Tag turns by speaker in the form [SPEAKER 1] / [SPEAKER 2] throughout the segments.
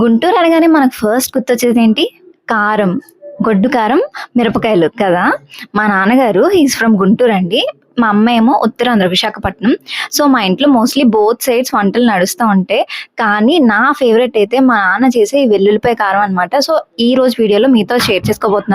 [SPEAKER 1] గుంటూరు అనగానే మనకు ఫస్ట్ గుర్తొచ్చేది ఏంటి? కారం, గొడ్డు కారం, మిరపకాయలు కదా. మా నాన్నగారు ఈజ్ ఫ్రమ్ గుంటూరు అండి. మా అమ్మ ఏమో ఉత్తరాంధ్ర విశాఖపట్నం. సో మా ఇంట్లో మోస్ట్లీ బోత్ సైడ్స్ వంటలు నడుస్తూ ఉంటాయి. కానీ నా ఫేవరెట్ అయితే మా నాన్న చేసే ఈ వెల్లుల్లిపాయ కారం అనమాట. సో ఈ రోజు వీడియోలో మీతో షేర్ చేసుకోబోతున్నాను.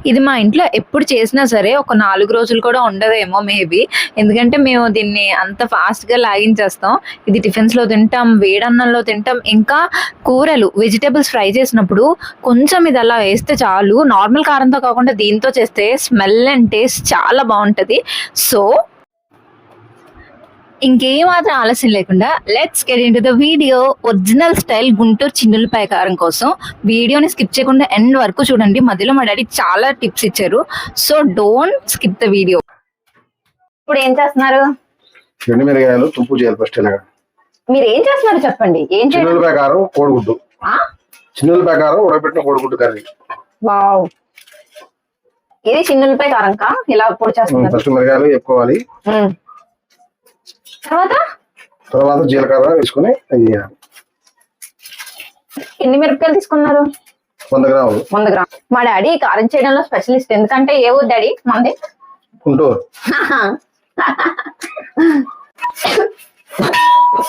[SPEAKER 1] ఇది మా ఇంట్లో ఎప్పుడు చేసినా సరే ఒక 4 రోజులు కూడా ఉండదేమో మేబీ. ఎందుకంటే మేము దీన్ని అంత ఫాస్ట్గా లాగించేస్తాం. ఇది టిఫిన్స్లో తింటాం, వేడన్నంలో తింటాం, ఇంకా కూరలు వెజిటేబుల్స్ ఫ్రై చేసినప్పుడు కొంచెం ఇది అలా వేస్తే చాలు. నార్మల్ కారంతో కాకుండా దీంతో చేస్తే స్మెల్ అండ్ టేస్ట్ చాలా బాగుంటుంది. సో ఇంకేమాత్రం ఆలస్యం లేకుండా let's get into the video. Original style Guntur చిన్నులపాయ కారం కోసం వీడియోని స్కిప్ చేయకుండా ఎండ్ వరకు చూడండి. మధ్యలో మా డాడీ చాలా టిప్స్ ఇచ్చారు. So don't skip the video. ఇప్పుడు ఏం చేస్తున్నారు?
[SPEAKER 2] మిరపకాయలు తుంపు చేయాలి ఫస్ట్.
[SPEAKER 1] మీరు ఏం చేస్తున్నారు చెప్పండి. ఏం
[SPEAKER 2] చిన్నులపాయ కారం, కోడిగుడ్డు. చిన్నులపాయ కారం, ఉడకబెట్టిన కోడిగుడ్డు కర్రీ.
[SPEAKER 1] వావ్, ఇది చిన్నులపాయ కారం కా ఇలా పొడి చేస్తున్నారు.
[SPEAKER 2] ఫస్ట్ మిరపకాయలు వేపుకోవాలి. తర్వాత జీలకర్ర వేసుకుని వేయాలి.
[SPEAKER 1] ఎన్ని మిరపకాయలు తీసుకున్నారు?
[SPEAKER 2] 100 గ్రాములు.
[SPEAKER 1] 100 గ్రాములు. మా డాడీ కారం చేయడంలో స్పెషలిస్ట్. ఎందుకంటే ఏ ఊరు డాడీ మంది?
[SPEAKER 2] గుంటూరు.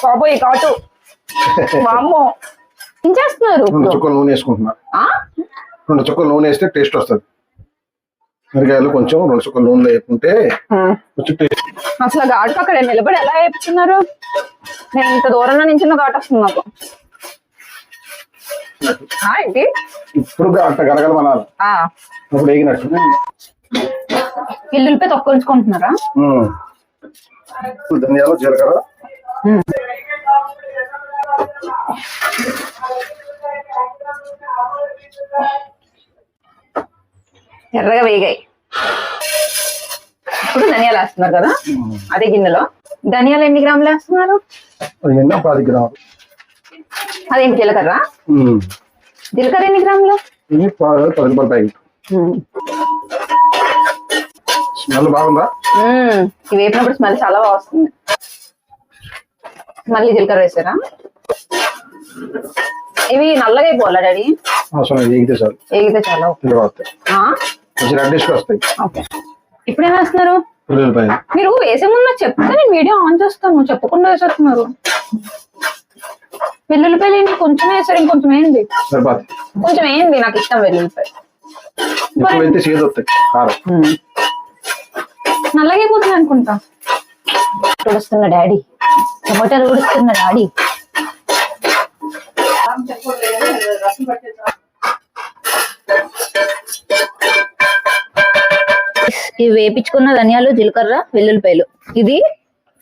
[SPEAKER 1] బాబోయ్ కాటు. వామ్మో, ఏం చేస్తున్నారు?
[SPEAKER 2] 2 చుక్కలు నూనె వేసుకుంటున్నా. 2 చుక్కలు నూనె వేస్తే టేస్ట్ వస్తుంది. మిరపకాయలు కొంచెం 2 చుక్కలు నూనెలో వేపుకుంటే కొంచెం టేస్ట్.
[SPEAKER 1] అసలు ఘాటు అక్కడ నిలబడి ఎలా వేపుతున్నారు? నేను ఇంత దూరంలో నుంచి ఘాటు వస్తుంది నాకు. ఏంటి
[SPEAKER 2] ఇప్పుడు గలగలమనాలి. అప్పుడు వేగినట్టు.
[SPEAKER 1] వెల్లుల్లిపాయ తొక్కించుకుంటున్నారా?
[SPEAKER 2] ధనియాలు, జీలకర్ర.
[SPEAKER 1] ఎర్రగా వేగాయి. ఇప్పుడు ధనియాలు వేస్తున్నారు కదా అదే గిన్నెలో. ధనియాలు ఎన్ని గ్రాములు వేస్తున్నారు?
[SPEAKER 2] 10 గ్రాములు.
[SPEAKER 1] అదేంటి జీలకర్ర? జీలకర్ర ఎన్ని గ్రాములు?
[SPEAKER 2] 10 రూపాయలు. స్మెల్ బాగుందా?
[SPEAKER 1] ఇవి వేపినప్పుడు స్మెల్ చాలా బాగా వస్తుంది. మళ్ళీ జీలకర్ర వేసారా? ఇవి నల్లగా అయిపోవాలా డాడీ?
[SPEAKER 2] ఏగితే చాలు.
[SPEAKER 1] ఏగితే చాలా
[SPEAKER 2] వస్తాయి.
[SPEAKER 1] ఇప్పుడు ఏం వేస్తున్నారు? మీరు వేసే ముందు నాకు చెప్తే నేను వీడియో ఆన్ చేస్తాను. చెప్పకుండా వేసేస్తున్నారు. వెల్లుల్లిపాయలు ఏంటి కొంచెం వేసారు? ఇంకొంచెం ఏంటి? కొంచెం ఏంటి? నాకు ఇష్టం వెల్లుల్లిపాయ. నల్లగైపోతుంది అనుకుంటా. ఉడుస్తున్న డాడీ, టమాటాలు ఉడుస్తున్న డాడీ. ఇవి వేపించుకున్న ధనియాలు, జీలకర్ర, వెల్లుల్లిపాయలు. ఇది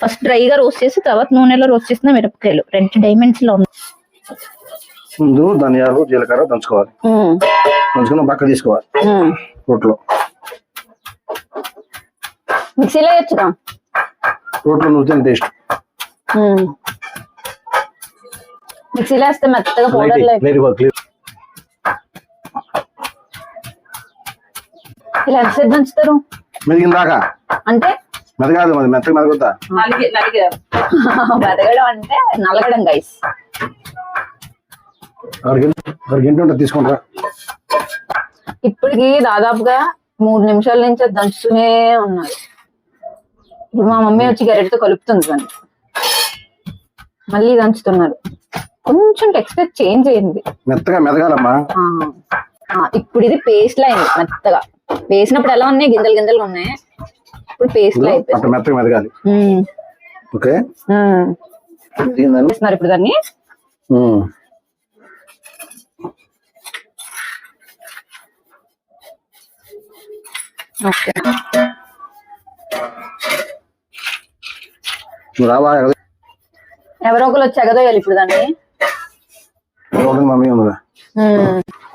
[SPEAKER 1] ఫస్ట్ డ్రైగా రోస్ట్ చేసి తర్వాత నూనెలో రోస్ట్ చేసిన మిరపకాయలు. 2 డైమండ్స్ లో ఉన్నాయి.
[SPEAKER 2] ముందు ధనియాలు, జీలకర్ర దంచుకోవాలి. దంచుకున్న పక్క తీసుకోవాలి. రోట్లో
[SPEAKER 1] మిక్సీలో వేయచ్చుగా.
[SPEAKER 2] రోట్లో నూనె టేస్ట్.
[SPEAKER 1] మిక్సీలో వేస్తే మెత్తగా పౌడర్ ఇలా ఎంతసేపు దంచుతారు?
[SPEAKER 2] మెదిగిందాకా
[SPEAKER 1] అంటే
[SPEAKER 2] మెదగాదు, మెత్తగా మెదగొద్దా?
[SPEAKER 1] మెదగడం అంటే నలగడం గైస్.
[SPEAKER 2] గంట తీసుకుంటారా?
[SPEAKER 1] ఇప్పటికి దాదాపుగా 3 నిమిషాల నుంచి అది దంచుతూనే ఉన్నారు. ఇప్పుడు మా మమ్మీ వచ్చి గరిటెతో కలుపుతుంది దాన్ని. మళ్ళీ దంచుతున్నారు. కొంచెం టెక్స్చర్ చేంజ్ అయింది.
[SPEAKER 2] మెత్తగా మెదగాలమ్మా.
[SPEAKER 1] ఇప్పుడు ఇది పేస్ట్ లైన్. మెత్తగా వేసినప్పుడు ఎలా ఉన్నాయి? గింజలు గింజలు ఉన్నాయి. ఇప్పుడు పేస్ట్ లో అయిపోయింది.
[SPEAKER 2] మెత్తగా మెదగాలి. ఓకే.
[SPEAKER 1] ఇప్పుడు దాన్ని ఎవరో ఒకరు వచ్చి ఎగదోయాలి. ఇప్పుడు దాన్ని
[SPEAKER 2] మమ్మీ ఉందా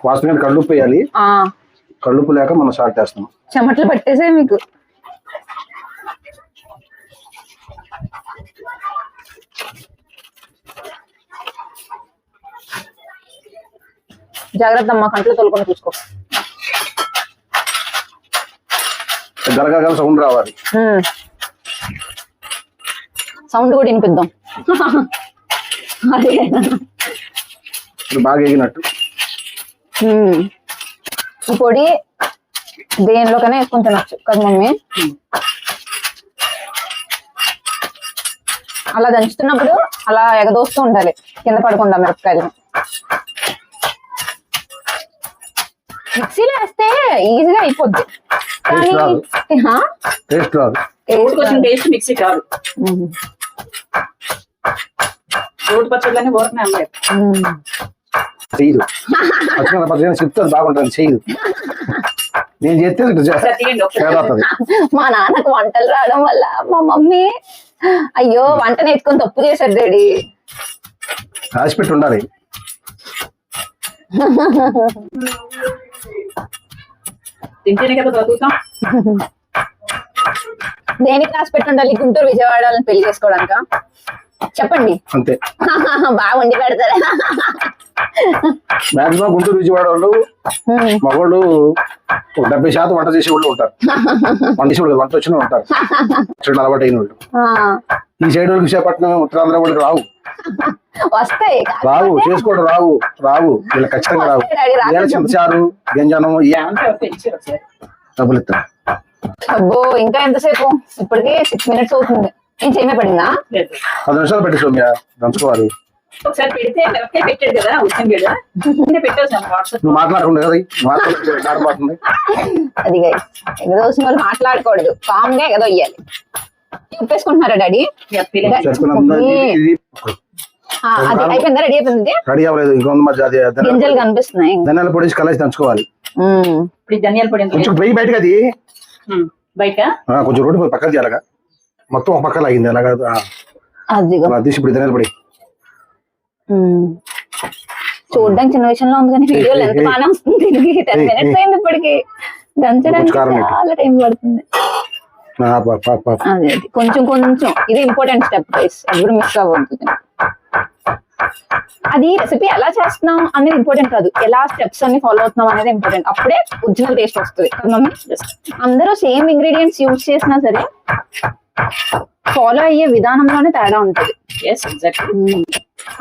[SPEAKER 2] వాసన కళ్ళుప్పు వేయాలి. కళ్ళుప్పు లేక మనం సాల్ట్ వేస్తాం.
[SPEAKER 1] చెమటలు పట్టేసే మీకు. జాగ్రత్త అమ్మా, కంట్లో తోలుకొని చూసుకో.
[SPEAKER 2] గరగర సౌండ్ రావాలి.
[SPEAKER 1] సౌండ్ కూడా వినిపిద్దాం. అదే
[SPEAKER 2] ఇప్పుడు బాగా ఎగినట్టు.
[SPEAKER 1] ఈ పొడి దేనిలోకైనా వేసుకొని తినచ్చు కదా మమ్మీ. అలా దంచుతున్నప్పుడు అలా ఎగదోస్తూ ఉండాలి కింద పడకుండా మిరపకాయలు. మిక్సీలో వేస్తే ఈజీగా అయిపోద్ది కానీ
[SPEAKER 2] టేస్ట్ రాదు.
[SPEAKER 3] కొంచెం టేస్ట్ మిక్సీ కాదు. రోడ్డు పచ్చళ్ళని ఊరకనే అమ్మాయి
[SPEAKER 2] చేయదు. పచ్చడి చెప్తాను బాగుంటుంది, చేయదు. నేను చేస్తే చేస్తుంది.
[SPEAKER 1] మా నాన్నకు వంటలు రావడం వల్ల మా మమ్మీ అయ్యో వంట నేర్చుకొని తప్పు చేశారు డాడీ.
[SPEAKER 2] రాసిపెట్టి ఉండాలి.
[SPEAKER 3] తింటేనే కదా బతుకుతాం.
[SPEAKER 1] దేనికి రాసిపెట్టి ఉండాలి? గుంటూరు విజయవాడని పెళ్లి చేసుకోవడానిక? చెప్పండి.
[SPEAKER 2] అంతే.
[SPEAKER 1] బాగా వండి పెడతారా?
[SPEAKER 2] మాక్సిమం గుంటూరు విజయవాడ వాళ్ళు మగవాళ్ళు 70% వంట చేసే వాళ్ళు ఉంటారు. వంట వచ్చిన ఉంటారు, అలవాటు అయిన వాళ్ళు. ఈ సైడ్ వాళ్ళకి విశాఖపట్నం, ఉత్తరాంధ్ర వాళ్ళకి రావు.
[SPEAKER 1] వస్తాయి
[SPEAKER 2] రావు, చేసుకోవడం రావు వీళ్ళు ఖచ్చితంగా రావు. చెంచారు గంజనం డబ్బులు ఇస్తారు.
[SPEAKER 1] అబ్బో ఇంకా ఎంతసేపు? ఇప్పటికే 6 minutes అవుతుంది. ఏం చేయమే పడిందా?
[SPEAKER 2] 10 నిమిషాలు పెట్టి సౌమ్య దంచుకోవాలి.
[SPEAKER 3] ఒకసారి పెడితే పెట్టాడు కదా ఉత్తమ్ గడ పెట్టేసాను వాట్సాప్.
[SPEAKER 2] నువ్వు మాట్లాడకుండా కదా మాట్లాడుతుంది.
[SPEAKER 1] అది ఎగదోసిన వాళ్ళు మాట్లాడకూడదు, కామ్ గా ఎగదొయ్యాలి. ఉప్పేసుకుంటున్నారా డాడీ? అది అయిపోయిందా? రెడీ అయిపోయింది.
[SPEAKER 2] రెడీ అవ్వలేదు ఇంకా
[SPEAKER 1] గింజలు కనిపిస్తున్నాయి.
[SPEAKER 2] ధనియాల పొడి కలిసి దంచుకోవాలి.
[SPEAKER 3] ఇప్పుడు ధనియాల పొడి
[SPEAKER 2] కొంచెం వెయ్యి బయటకు, అది
[SPEAKER 3] బయట
[SPEAKER 2] కొంచెం రోడ్డు పక్కన తీయాలగా, మొత్తం ఒక పక్క లాగింది అలాగా. అది తీసి ఇప్పుడు ధనియాల పొడి.
[SPEAKER 1] చూడడానికి చిన్న విషయంలో ఉంది కానీ వీడియోలో ఎంత బాగా వస్తుంది. 10 minutes అయింది ఇప్పటికి. దంచడానికి చాలా టైం పడుతుంది. అదే కొంచెం ఇది ఇంపార్టెంట్ స్టెప్ గైస్, ఎప్పుడు మిస్ అవ్వద్దు. అది రెసిపీ ఎలా చేస్తున్నాం అనేది ఇంపార్టెంట్ కాదు, ఎలా స్టెప్స్ అన్ని ఫాలో అవుతున్నాం అనేది ఇంపార్టెంట్. అప్పుడే ఒరిజినల్ టేస్ట్ వస్తుంది. అందరూ సేమ్ ఇంగ్రీడియంట్స్ యూజ్ చేసినా సరే ఫాలో అయ్యే విధానంలోనే తేడా ఉంటుంది.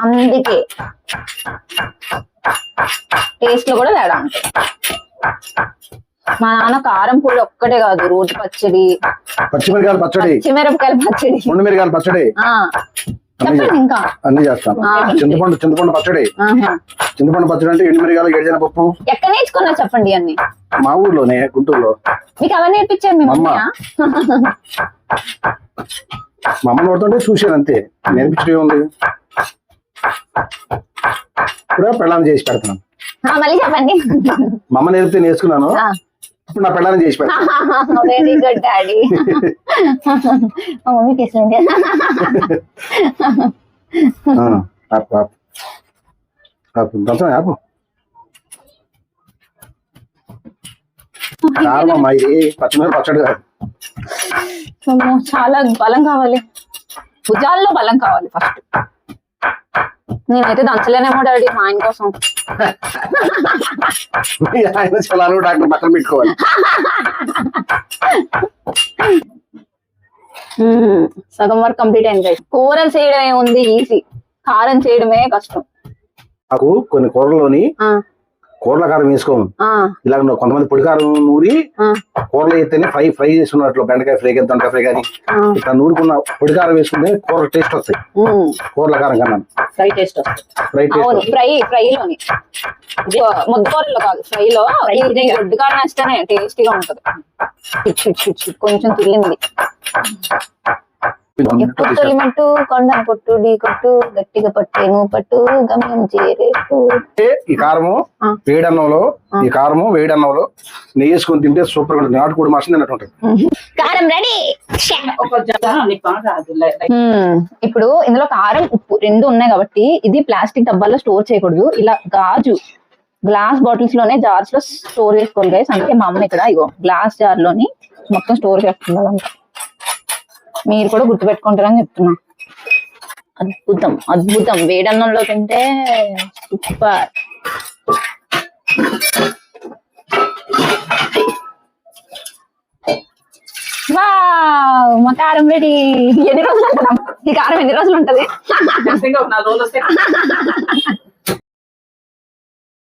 [SPEAKER 1] అందుకే టేస్ట్ లో కూడా తేడా ఉంటుంది. మా నాన్న కారం పొడి ఒక్కటే కాదు, రోటి పచ్చడి,
[SPEAKER 2] పచ్చిమిరకాయల పచ్చడి, మిరపకాయల పచ్చడి
[SPEAKER 1] చెప్పండి ఇంకా
[SPEAKER 2] అన్ని చేస్తాను. చింతపండు పచ్చడి. చింతపండు పచ్చడి అంటే ఎండుమిరకాయలు, ఏడిజన పప్పు.
[SPEAKER 1] ఎక్కడ నేర్చుకున్నా చెప్పండి అన్ని?
[SPEAKER 2] మా ఊర్లోనే, గుంటూరులో.
[SPEAKER 1] మీకు అవన్నీ నేర్పించారు మీ మమ్మీ?
[SPEAKER 2] మా అమ్మ నోడుతుంటే చూసాను అంతే, నేర్పించడం ఉంది. ఇప్పుడు పెళ్ళాన్ని చేసి పెడతాను.
[SPEAKER 1] మళ్ళీ చెప్పండి.
[SPEAKER 2] మా అమ్మ నేర్పితే నేర్చుకున్నాను, ఇప్పుడు నా పెళ్ళాన్ని చేసి పెడతాను.
[SPEAKER 1] Very good daddy. మా మమ్మీకి ఇస్తుంది.
[SPEAKER 2] ఆపు కారణం ఇది పచ్చిమిరపకాయ పచ్చడి కాదు.
[SPEAKER 1] చాలా బలం కావాలి, భుజాల్లో బలం కావాలి ఫస్ట్. నేనైతే దంచలేనేమో డాడీ మా ఆయన కోసం.
[SPEAKER 2] ఆయన చలాలు డాక్టర్ పక్కన పెట్టుకోవాలి.
[SPEAKER 1] సగం వరకు కంప్లీట్ అయింది. కూరలు చేయడమే ఉంది ఈజీ, కారం చేయడమే కష్టం.
[SPEAKER 2] నాకు కొన్ని కూరలోని కూరల కారం వేసుకోము. ఇలా కొంతమంది పొడి కారం నూరి కూరలు అయితేనే ఫ్రై చేసుకున్నట్లు, బెండకాయ ఫ్రై కానీ, దొండకాయ ఫ్రై కానీ ఇట్లా నూరుకున్న పొడి కారం వేసుకుంటే కూర టేస్ట్ వస్తాయి. కూరల కారం కన్నా
[SPEAKER 3] ఫ్రై టేస్ట్ వస్తాయి.
[SPEAKER 1] ఫ్రైలోని ముద్దకూరలో కాదు, ఫ్రైలో గొడ్డు కారం వేస్తేనే టేస్టీగా ఉంటది. కొంచెం తిరిగింది. ఎప్పుడు తొలిమట్టు కొండను కొట్టు ఢీ కొట్టు గట్టిగా పట్టేను పట్టు గమ్యం చేరేట్టు.
[SPEAKER 2] ఈ కారము వేడన్నంలో నెయ్యి వేసుకొని తింటే సూపర్ గా ఉంటుంది. నాటుకోడి మాసం తిన్నట్టు ఉంటుంది.
[SPEAKER 1] కారం రెడీ. ఇప్పుడు ఇందులో కారం, ఉప్పు రెండు ఉన్నాయి కాబట్టి ఇది ప్లాస్టిక్ డబ్బాల్లో స్టోర్ చేయకూడదు. ఇలా గ్లాస్ బాటిల్స్ లోనే, జార్స్ లో స్టోర్ చేసుకోవాలి గైస్. అందుకే మా అమ్మ ఇక్కడ ఇగో గ్లాస్ జార్ లోని మొత్తం స్టోర్ చేస్తున్నదంట. మీరు కూడా గుర్తుపెట్టుకుంటారని చెప్తున్నా. అద్భుతం వేడన్నంలో తింటే సూపర్. వావ్, మా కారం రెడీ. ఎన్ని రోజులు ఈ కారం ఎన్ని రోజులు ఉంటది?
[SPEAKER 3] ఖచ్చితంగా ఒక 4 రోజులు వస్తే